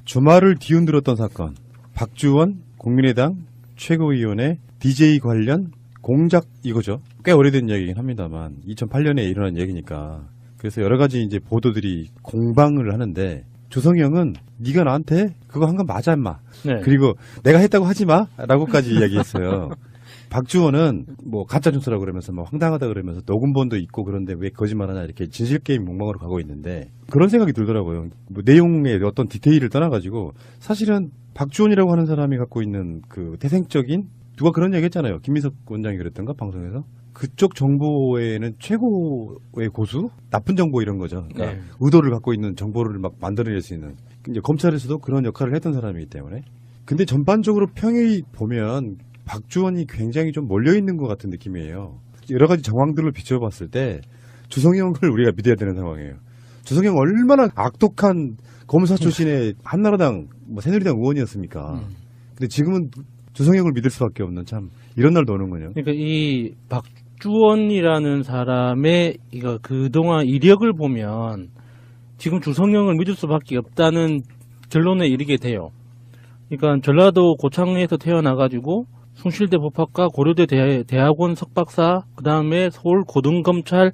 주말을 뒤흔들었던 사건. 박주원 국민의당 최고위원의 DJ 관련 공작 이거죠. 꽤 오래된 이야기긴 합니다만 2008년에 일어난 얘기니까. 그래서 여러 가지 이제 보도들이 공방을 하는데 주성형은 네가 나한테 그거 한 건 맞아 임마. 네. 그리고 내가 했다고 하지 마라고까지 이야기했어요. 박주원은 뭐 가짜 뉴스라고 그러면서 뭐 황당하다 그러면서 녹음본도 있고 그런데 왜 거짓말하냐 이렇게 진실 게임 목막으로 가고 있는데 그런 생각이 들더라고요. 뭐 내용의 어떤 디테일을 떠나가지고 사실은 박주원이라고 하는 사람이 갖고 있는 그 태생적인 누가 그런 얘기했잖아요. 김민석 원장이 그랬던가 방송에서 그쪽 정보에는 최고의 고수 나쁜 정보 이런 거죠. 그러니까 네. 의도를 갖고 있는 정보를 막 만들어낼 수 있는 이제 검찰에서도 그런 역할을 했던 사람이기 때문에 근데 전반적으로 평이 보면 박주원이 굉장히 좀 몰려있는 것 같은 느낌이에요. 여러 가지 정황들을 비춰봤을 때 주성형을 우리가 믿어야 되는 상황이에요. 주성형 얼마나 악독한 검사 출신의 한나라당, 뭐 새누리당 의원이었습니까? 근데 지금은 주성형을 믿을 수밖에 없는 참 이런 날도 오는군요. 그러니까 이 박주원이라는 사람의 이거 그동안 이력을 보면 지금 주성형을 믿을 수밖에 없다는 결론에 이르게 돼요. 그러니까 전라도 고창에서 태어나가지고 숭실대 법학과 고려대 대학원 석박사 그다음에 서울 고등검찰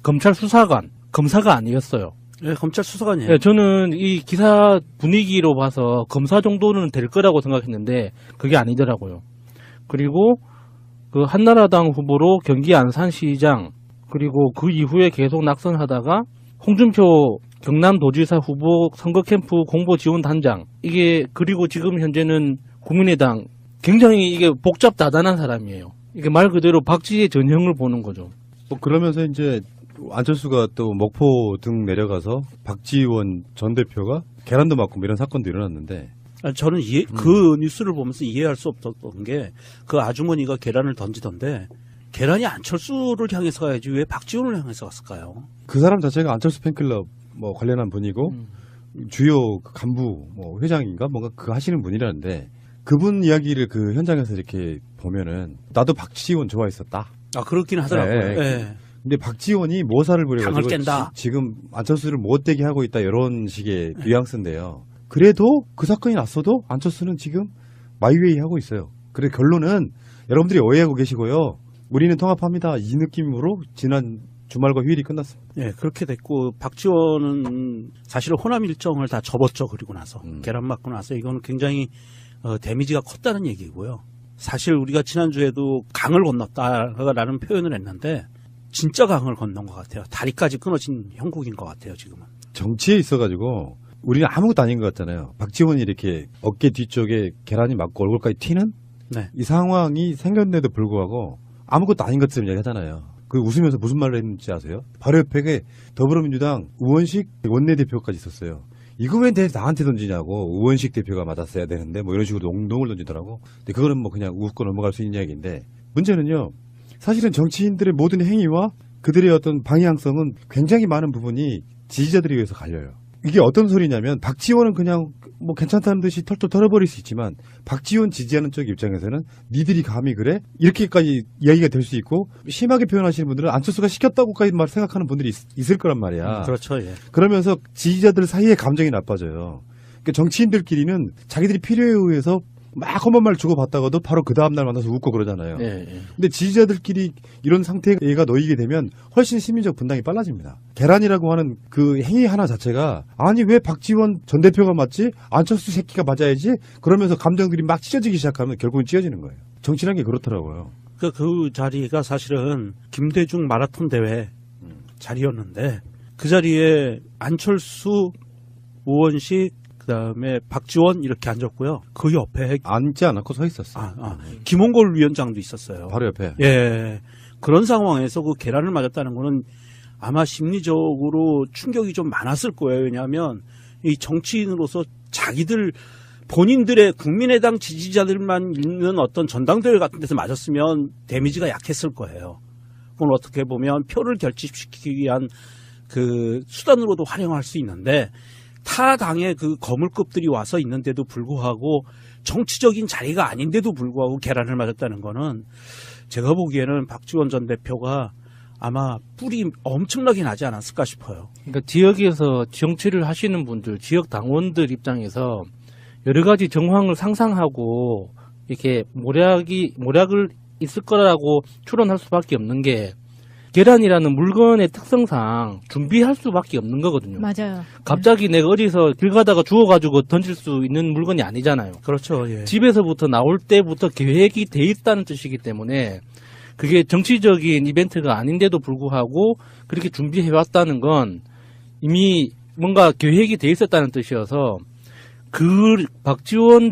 검찰 수사관 검사가 아니었어요. 네, 검찰 수사관이에요. 네, 저는 이 기사 분위기로 봐서 검사 정도는 될 거라고 생각했는데 그게 아니더라고요. 그리고 그 한나라당 후보로 경기 안산시장 그리고 그 이후에 계속 낙선하다가 홍준표 경남도지사 후보 선거 캠프 공보 지원 단장 이게 그리고 지금 현재는 국민의당 굉장히 이게 복잡다단한 사람이에요. 이게 말 그대로 박쥐의 전형을 보는 거죠. 뭐 그러면서 이제 안철수가 또 목포 등 내려가서 박지원 전 대표가 계란도 맞고 이런 사건도 일어났는데 아니, 저는 그 뉴스를 보면서 이해할 수 없었던 게 그 아주머니가 계란을 던지던데 계란이 안철수를 향해서 가야지 왜 박지원을 향해서 갔을까요? 그 사람 자체가 안철수 팬클럽 뭐 관련한 분이고 주요 간부 뭐 회장인가 뭔가 그 하시는 분이라는데 그분 이야기를 그 현장에서 이렇게 보면은 나도 박지원 좋아했었다. 아 그렇긴 하더라고요. 네. 네. 근데 박지원이 모사를 부려가지고 당을 깬다. 지금 안철수를 못되게 하고 있다 이런 식의 뉘앙스인데요. 그래도 그 사건이 났어도 안철수는 지금 마이웨이 하고 있어요. 그래 결론은 여러분들이 오해하고 계시고요. 우리는 통합합니다. 이 느낌으로 지난 주말과 휴일이 끝났습니다. 네, 그렇게 됐고 박지원은 사실 호남 일정을 다 접었죠. 그리고 나서 계란 맞고 나서 이거는 굉장히 데미지가 컸다는 얘기고요. 사실 우리가 지난주에도 강을 건넜다라는 표현을 했는데 진짜 강을 건넌 것 같아요. 다리까지 끊어진 형국인 것 같아요. 지금은. 정치에 있어가지고 우리는 아무것도 아닌 것 같잖아요. 박지원이 이렇게 어깨 뒤쪽에 계란이 맞고 얼굴까지 튀는 네. 이 상황이 생겼는데도 불구하고 아무것도 아닌 것처럼 이야기하잖아요. 그 웃으면서 무슨 말을 했는지 아세요? 바로 옆에 더불어민주당 우원식 원내대표까지 있었어요. 이거 왜 나한테 던지냐고 우원식 대표가 맞았어야 되는데 뭐 이런 식으로 농동을 던지더라고. 근데 그거는 뭐 그냥 웃고 넘어갈 수 있는 이야기인데 문제는요. 사실은 정치인들의 모든 행위와 그들의 어떤 방향성은 굉장히 많은 부분이 지지자들에 의해서 갈려요. 이게 어떤 소리냐면 박지원은 그냥 뭐 괜찮다는 듯이 털털 털어버릴 수 있지만 박지원 지지하는 쪽 입장에서는 니들이 감히 그래? 이렇게까지 이야기가 될 수 있고 심하게 표현하시는 분들은 안철수가 시켰다고까지 생각하는 분들이 있을 거란 말이야. 그렇죠. 예. 그러면서 지지자들 사이에 감정이 나빠져요. 그러니까 정치인들끼리는 자기들이 필요에 의해서 막 험한 말 주고받다가도 바로 그 다음날 만나서 웃고 그러잖아요. 네. 근데 지지자들끼리 이런 상태가 놓이게 되면 훨씬 시민적 분당이 빨라집니다. 계란이라고 하는 그 행위 하나 자체가 아니 왜 박지원 전 대표가 맞지? 안철수 새끼가 맞아야지? 그러면서 감정들이 막 찢어지기 시작하면 결국은 찢어지는 거예요. 정치라는 게 그렇더라고요. 그 자리가 사실은 김대중 마라톤 대회 자리였는데 그 자리에 안철수, 우원식 그다음에 박지원 이렇게 앉았고요. 그 옆에 앉지 않고 서 있었어요. 김홍걸 위원장도 있었어요. 바로 옆에. 예. 그런 상황에서 그 계란을 맞았다는 거는 아마 심리적으로 충격이 좀 많았을 거예요. 왜냐하면 이 정치인으로서 자기들 본인들의 국민의당 지지자들만 있는 어떤 전당대회 같은 데서 맞았으면 데미지가 약했을 거예요. 그건 어떻게 보면 표를 결집시키기 위한 그 수단으로도 활용할 수 있는데 타 당의 그 거물급들이 와서 있는데도 불구하고 정치적인 자리가 아닌데도 불구하고 계란을 맞았다는 거는 제가 보기에는 박지원 전 대표가 아마 뿔이 엄청나게 나지 않았을까 싶어요. 그러니까 지역에서 정치를 하시는 분들, 지역 당원들 입장에서 여러 가지 정황을 상상하고 이렇게 모략을 있을 거라고 추론할 수밖에 없는 게 계란이라는 물건의 특성상 준비할 수밖에 없는 거거든요. 맞아요. 갑자기 내가 어디서 길 가다가 주워가지고 던질 수 있는 물건이 아니잖아요. 그렇죠. 예. 집에서부터 나올 때부터 계획이 돼 있다는 뜻이기 때문에 그게 정치적인 이벤트가 아닌데도 불구하고 그렇게 준비해왔다는 건 이미 뭔가 계획이 돼 있었다는 뜻이어서 그 박지원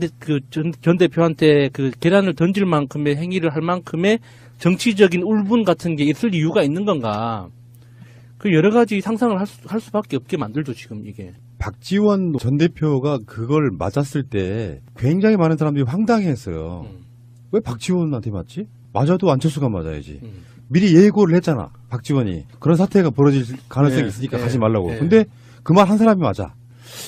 전 대표한테 그 계란을 던질 만큼의 행위를 할 만큼의 정치적인 울분 같은 게 있을 이유가 있는 건가? 그 여러 가지 상상을 할 수밖에 없게 만들죠, 지금 이게. 박지원 전 대표가 그걸 맞았을 때 굉장히 많은 사람들이 황당해했어요. 왜 박지원한테 맞지? 맞아도 안철수가 맞아야지. 미리 예고를 했잖아, 박지원이. 그런 사태가 벌어질 가능성이 네, 있으니까 네, 가지 말라고. 네. 근데 그 말 한 사람이 맞아.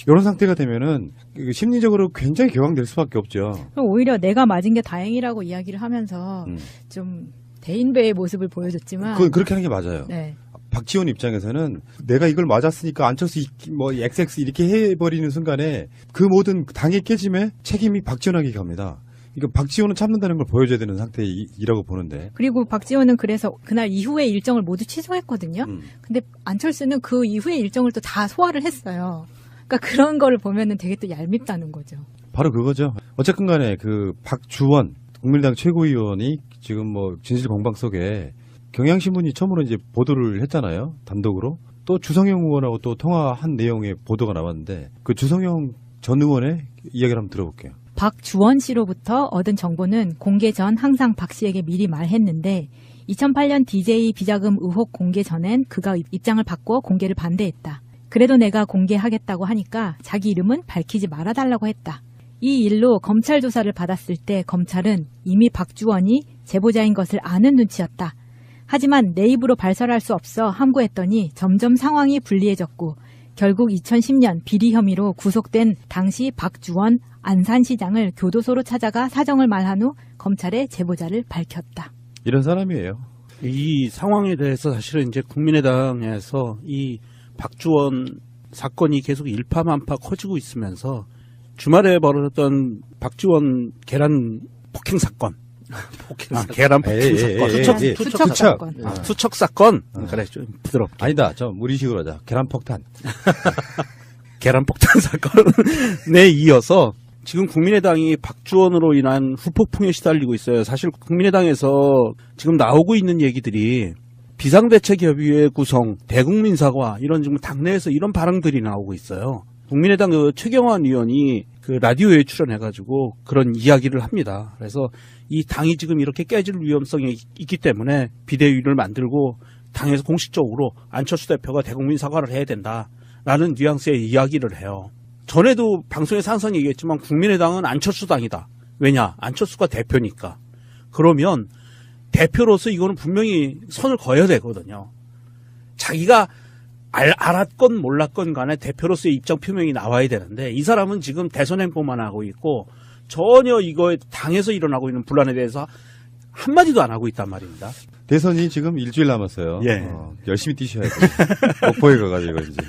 이런 상태가 되면은 심리적으로 굉장히 격앙될 수밖에 없죠. 그럼 오히려 내가 맞은 게 다행이라고 이야기를 하면서 좀 대인배의 모습을 보여줬지만. 그렇게 하는 게 맞아요. 네. 박지원 입장에서는 내가 이걸 맞았으니까 안철수 뭐 XX 이렇게 해버리는 순간에 그 모든 당의 깨짐에 책임이 박지원에게 갑니다. 그러니까 박지원은 참는다는 걸 보여줘야 되는 상태이라고 보는데. 그리고 박지원은 그래서 그날 이후에 일정을 모두 취소했거든요. 근데 안철수는 그 이후에 일정을 또 다 소화를 했어요. 그러니까 그런 거를 보면은 되게 또 얄밉다는 거죠. 바로 그거죠. 어쨌든 간에 그 박주원 국민의당 최고위원이 지금 뭐 진실 공방 속에 경향신문이 처음으로 이제 보도를 했잖아요. 단독으로. 또 주성영 의원하고 또 통화한 내용의 보도가 나왔는데 그 주성영 전 의원의 이야기를 한번 들어볼게요. 박주원 씨로부터 얻은 정보는 공개 전 항상 박 씨에게 미리 말했는데 2008년 DJ 비자금 의혹 공개 전엔 그가 입장을 바꿔 공개를 반대했다. 그래도 내가 공개하겠다고 하니까 자기 이름은 밝히지 말아달라고 했다. 이 일로 검찰 조사를 받았을 때 검찰은 이미 박주원이 제보자인 것을 아는 눈치였다. 하지만 내 입으로 발설할 수 없어 함구했더니 점점 상황이 불리해졌고 결국 2010년 비리 혐의로 구속된 당시 박주원 안산시장을 교도소로 찾아가 사정을 말한 후 검찰에 제보자를 밝혔다. 이런 사람이에요. 이 상황에 대해서 사실은 이제 국민의당에서 이 박주원 사건이 계속 일파만파 커지고 있으면서 주말에 벌어졌던 박지원 계란 폭행 사건. 계란 폭행 사건. 투척 사건. 투척 사건. 그래, 좀 부드럽게. 아니다. 좀 우리식으로 하자. 계란폭탄. 계란 폭탄 사건에 이어서 지금 국민의당이 박주원으로 인한 후폭풍에 시달리고 있어요. 사실 국민의당에서 지금 나오고 있는 얘기들이 비상대책협의회 구성, 대국민 사과 이런 지금 당내에서 이런 발언들이 나오고 있어요. 국민의당 그 최경환 의원이 그 라디오에 출연해가지고 그런 이야기를 합니다. 그래서 이 당이 지금 이렇게 깨질 위험성이 있기 때문에 비대위를 만들고 당에서 공식적으로 안철수 대표가 대국민 사과를 해야 된다라는 뉘앙스의 이야기를 해요. 전에도 방송에서 항상 얘기했지만 국민의당은 안철수 당이다. 왜냐? 안철수가 대표니까. 그러면 대표로서 이거는 분명히 선을 그어야 되거든요. 자기가 알았건 몰랐건 간에 대표로서의 입장 표명이 나와야 되는데 이 사람은 지금 대선 행보만 하고 있고 전혀 이거에 당에서 일어나고 있는 분란에 대해서 한마디도 안 하고 있단 말입니다. 대선이 지금 일주일 남았어요. 예. 열심히 뛰셔야 돼요. 목포에 가가지고 이제.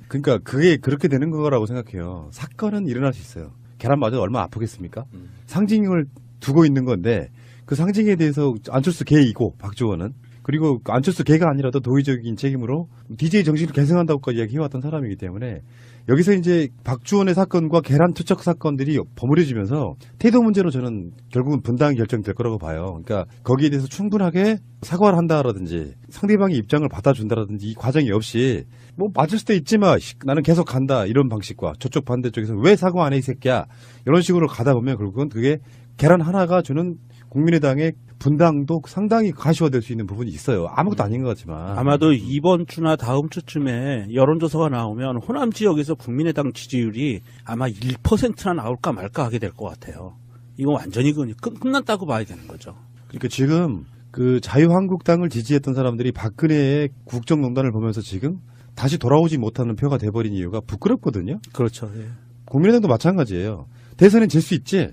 그러니까 그게 그렇게 되는 거라고 생각해요. 사건은 일어날 수 있어요. 계란 맞아도 얼마나 아프겠습니까? 상징을 두고 있는 건데 그 상징에 대해서 안철수 개이고 박주원은 그리고 안철수 개가 아니라도 도의적인 책임으로 DJ 정신을 계승한다고까지 이야기해왔던 사람이기 때문에 여기서 이제 박주원의 사건과 계란 투척 사건들이 버무려지면서 태도 문제로 저는 결국은 분당 결정될 거라고 봐요. 그러니까 거기에 대해서 충분하게 사과를 한다라든지 상대방의 입장을 받아준다라든지 이 과정이 없이 뭐 맞을 수도 있지만 나는 계속 간다 이런 방식과 저쪽 반대쪽에서 왜 사과 안 해 이 새끼야 이런 식으로 가다 보면 결국은 그게 계란 하나가 주는 국민의당의 분당도 상당히 가시화될 수 있는 부분이 있어요. 아무것도 아닌 것 같지만. 아마도 이번 주나 다음 주쯤에 여론조사가 나오면 호남 지역에서 국민의당 지지율이 아마 1%나 나올까 말까 하게 될 것 같아요. 이거 완전히 끝났다고 봐야 되는 거죠. 그러니까 지금 그 자유한국당을 지지했던 사람들이 박근혜의 국정농단을 보면서 지금 다시 돌아오지 못하는 표가 돼버린 이유가 부끄럽거든요. 그렇죠. 예. 국민의당도 마찬가지예요. 대선엔 질 수 있지.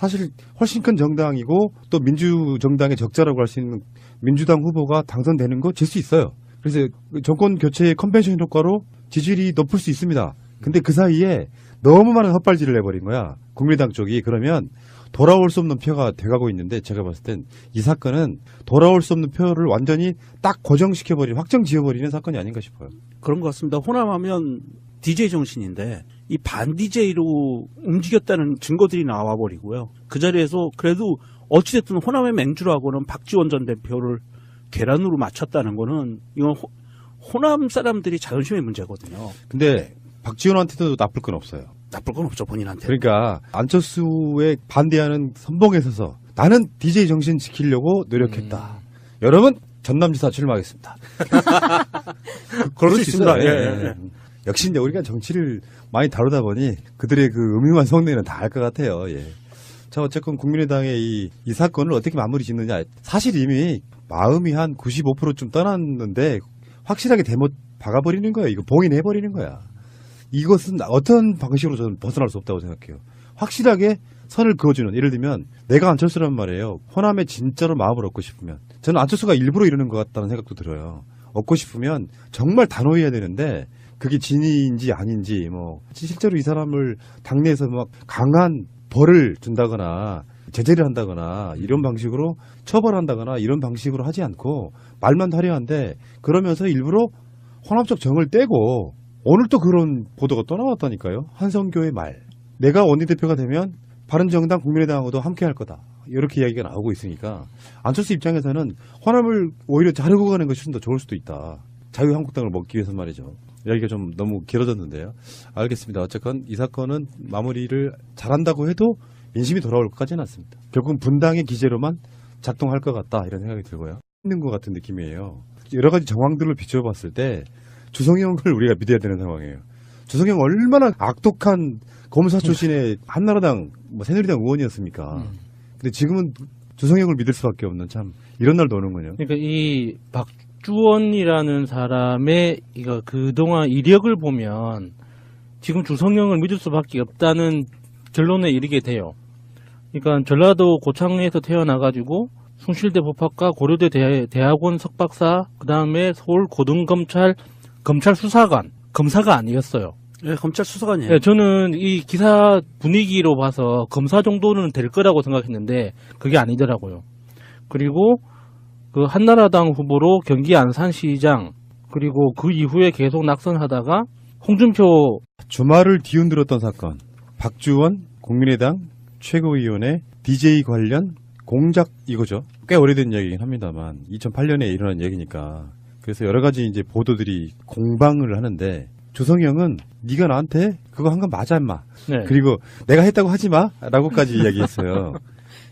사실 훨씬 큰 정당이고 또 민주정당의 적자라고 할 수 있는 민주당 후보가 당선되는 거 질 수 있어요. 그래서 정권 교체의 컨벤션 효과로 지지율이 높을 수 있습니다. 근데 그 사이에 너무 많은 헛발질을 해버린 거야. 국민의당 쪽이. 그러면 돌아올 수 없는 표가 돼가고 있는데 제가 봤을 땐 이 사건은 돌아올 수 없는 표를 완전히 딱 고정시켜버리는, 확정 지어버리는 사건이 아닌가 싶어요. 그런 것 같습니다. 호남하면 DJ 정신인데 이 반 DJ로 움직였다는 증거들이 나와버리고요. 그 자리에서 그래도 어찌됐든 호남의 맹주라고는 박지원 전 대표를 계란으로 맞췄다는 거는 이건 호남 사람들이 자존심의 문제거든요. 근데 박지원한테도 나쁠 건 없어요. 나쁠 건 없죠, 본인한테. 그러니까 안철수에 반대하는 선봉에 서서 나는 DJ 정신 지키려고 노력했다. 여러분 전남지사 출마하겠습니다. 그럴 수 있습니다. 있어요. 예. 역시 이제 우리가 정치를 많이 다루다 보니 그들의 그 음흉한 속내는 다 알 것 같아요. 예. 자, 어쨌건 국민의당의 이 사건을 어떻게 마무리 짓느냐. 사실 이미 마음이 한 95%좀 떠났는데 확실하게 대못 박아버리는 거야. 이거 봉인해버리는 거야. 이것은 어떤 방식으로 저는 벗어날 수 없다고 생각해요. 확실하게 선을 그어주는, 예를 들면 내가 안철수란 말이에요. 호남에 진짜로 마음을 얻고 싶으면, 저는 안철수가 일부러 이러는 것 같다는 생각도 들어요. 얻고 싶으면 정말 단호해야 되는데 그게 진의인지 아닌지, 뭐 실제로 이 사람을 당내에서 막 강한 벌을 준다거나 제재를 한다거나 이런 방식으로 처벌한다거나 이런 방식으로 하지 않고 말만 화려한데, 그러면서 일부러 호남 쪽 정을 떼고, 오늘 또 그런 보도가 또 나왔다니까요. 한성교의 말. 내가 원내대표가 되면 바른정당 국민의당하고도 함께 할 거다. 이렇게 이야기가 나오고 있으니까 안철수 입장에서는 호남을 오히려 자르고 가는 것이 좀 더 좋을 수도 있다. 자유한국당을 먹기 위해서 말이죠. 이야기가 좀 너무 길어졌는데요. 알겠습니다. 어쨌건 이 사건은 마무리를 잘한다고 해도 민심이 돌아올 것까지는 않습니다. 결국은 분당의 기재로만 작동할 것 같다, 이런 생각이 들고요. 있는 것 같은 느낌이에요. 여러 가지 정황들을 비춰봤을 때 주성형을 우리가 믿어야 되는 상황이에요. 주성형 얼마나 악독한 검사 출신의 한나라당, 새누리당 의원이었습니까? 근데 지금은 주성형을 믿을 수밖에 없는, 참 이런 날도 오는군요. 그러니까 이 박주원이라는 사람의 이거 그동안 이력을 보면 지금 주성형을 믿을 수밖에 없다는 결론에 이르게 돼요. 그러니까 전라도 고창에서 태어나가지고 숭실대 법학과, 고려대 대학원 석박사, 그 다음에 서울 고등검찰 검찰 수사관, 검사가 아니었어요. 네, 검찰 수사관이에요. 네, 저는 이 기사 분위기로 봐서 검사 정도는 될 거라고 생각했는데 그게 아니더라고요. 그리고 그 한나라당 후보로 경기 안산시장, 그리고 그 이후에 계속 낙선하다가 홍준표 주말을 뒤흔들었던 사건. 박주원 국민의당 최고위원회 DJ 관련 공작, 이거죠. 꽤 오래된 이야기긴 합니다만 2008년에 일어난 얘기니까. 그래서 여러 가지 이제 보도들이 공방을 하는데, 주성형은 네가 나한테 그거 한 건 맞아 임마. 네. 그리고 내가 했다고 하지 마라고까지 이야기했어요.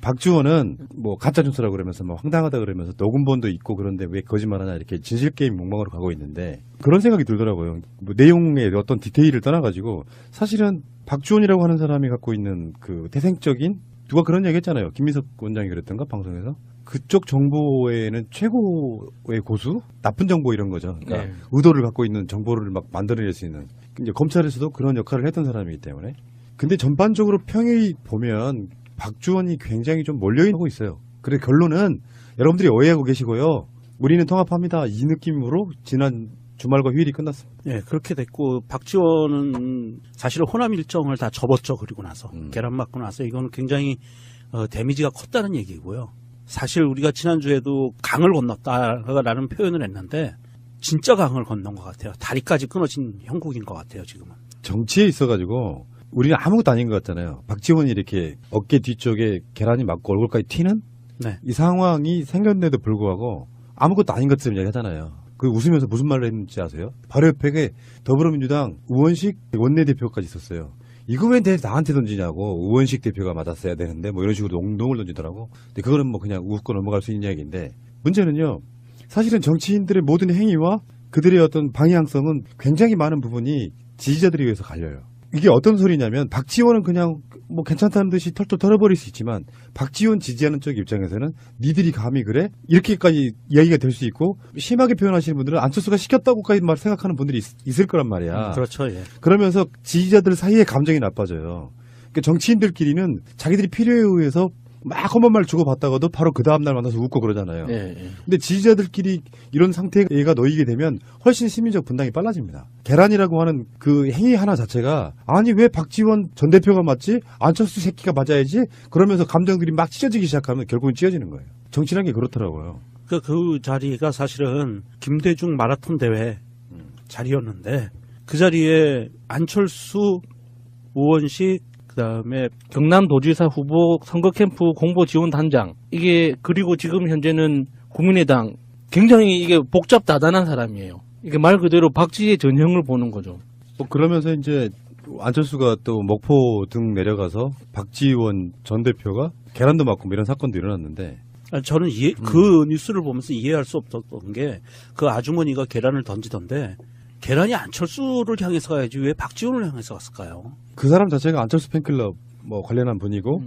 박주원은 뭐 가짜 뉴스라고 그러면서 뭐 황당하다 그러면서 녹음본도 있고, 그런데 왜 거짓말하냐, 이렇게 진실 게임 목막으로 가고 있는데 그런 생각이 들더라고요. 뭐 내용의 어떤 디테일을 떠나가지고 사실은 박주원이라고 하는 사람이 갖고 있는 그 태생적인, 누가 그런 얘기 했잖아요. 김민석 원장이 그랬던가 방송에서. 그쪽 정보에는 최고의 고수? 나쁜 정보 이런 거죠. 그러니까 네. 의도를 갖고 있는 정보를 막 만들어낼 수 있는, 이제 검찰에서도 그런 역할을 했던 사람이기 때문에. 근데 전반적으로 평이 보면 박주원이 굉장히 좀 몰려있고 있어요. 그래 결론은 여러분들이 오해하고 계시고요. 우리는 통합합니다, 이 느낌으로 지난 주말과 휴일이 끝났습니다. 네, 그렇게 됐고, 박지원은 사실 호남 일정을 다 접었죠. 그리고 나서 계란 맞고 나서 이거는 굉장히 데미지가 컸다는 얘기고요. 사실 우리가 지난주에도 강을 건넜다라는 표현을 했는데 진짜 강을 건넌 것 같아요. 다리까지 끊어진 형국인 것 같아요, 지금은. 정치에 있어가지고 우리는 아무것도 아닌 것 같잖아요. 박지원이 이렇게 어깨 뒤쪽에 계란이 맞고 얼굴까지 튀는 네. 이 상황이 생겼는데도 불구하고 아무것도 아닌 것처럼 이야기하잖아요. 그 웃으면서 무슨 말을 했는지 아세요? 바로 옆에 더불어민주당 우원식 원내대표까지 있었어요. 이거 왜 나한테 던지냐고. 우원식 대표가 맞았어야 되는데 뭐 이런 식으로 농동을 던지더라고. 근데 그거는 뭐 그냥 웃고 넘어갈 수 있는 이야기인데, 문제는요, 사실은 정치인들의 모든 행위와 그들의 어떤 방향성은 굉장히 많은 부분이 지지자들에 의해서 갈려요. 이게 어떤 소리냐면, 박지원은 그냥 뭐 괜찮다는 듯이 털털 털어버릴 수 있지만 박지원 지지하는 쪽 입장에서는 니들이 감히 그래? 이렇게까지 이야기가 될 수 있고, 심하게 표현하시는 분들은 안철수가 시켰다고까지 생각하는 분들이 있을 거란 말이야. 그렇죠. 예. 그러면서 지지자들 사이에 감정이 나빠져요. 그러니까 정치인들끼리는 자기들이 필요에 의해서 막 험한 말 주고받다가도 바로 그 다음날 만나서 웃고 그러잖아요. 예. 근데 지지자들끼리 이런 상태가 놓이게 되면 훨씬 시민적 분당이 빨라집니다. 계란이라고 하는 그 행위 하나 자체가 아니 왜 박지원 전 대표가 맞지? 안철수 새끼가 맞아야지? 그러면서 감정들이 막 찢어지기 시작하면 결국은 찢어지는 거예요. 정치란 게 그렇더라고요. 그 자리가 사실은 김대중 마라톤 대회 자리였는데 그 자리에 안철수, 우원식, 그다음에 경남도지사 후보 선거 캠프 공보 지원 단장 이게 그리고 지금 현재는 국민의당 굉장히 이게 복잡다단한 사람이에요. 이게 말 그대로 박쥐의 전형을 보는 거죠. 뭐 그러면서 이제 안철수가 또 목포 등 내려가서 박지원 전 대표가 계란도 맞고 뭐 이런 사건도 일어났는데 저는 그 뉴스를 보면서 이해할 수 없었던 게 그 아주머니가 계란을 던지던데 계란이 안철수를 향해서 가야지 왜 박지원을 향해서 갔을까요? 그 사람 자체가 안철수 팬클럽 뭐 관련한 분이고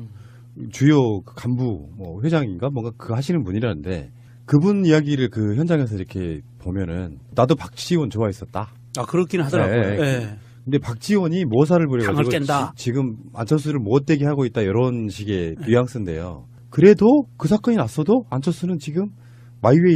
주요 간부 뭐 회장인가 뭔가 그 하시는 분이라는데 그분 이야기를 그 현장에서 이렇게 보면은 나도 박지원 좋아했었다. 아 그렇긴 하더라고요. 네. 예. 근데 박지원이 모사를 부려가지고 당을 깬다. 지금 안철수를 못되게 하고 있다 이런 식의 뉘앙스인데요. 그래도 그 사건이 났어도 안철수는 지금 마이웨이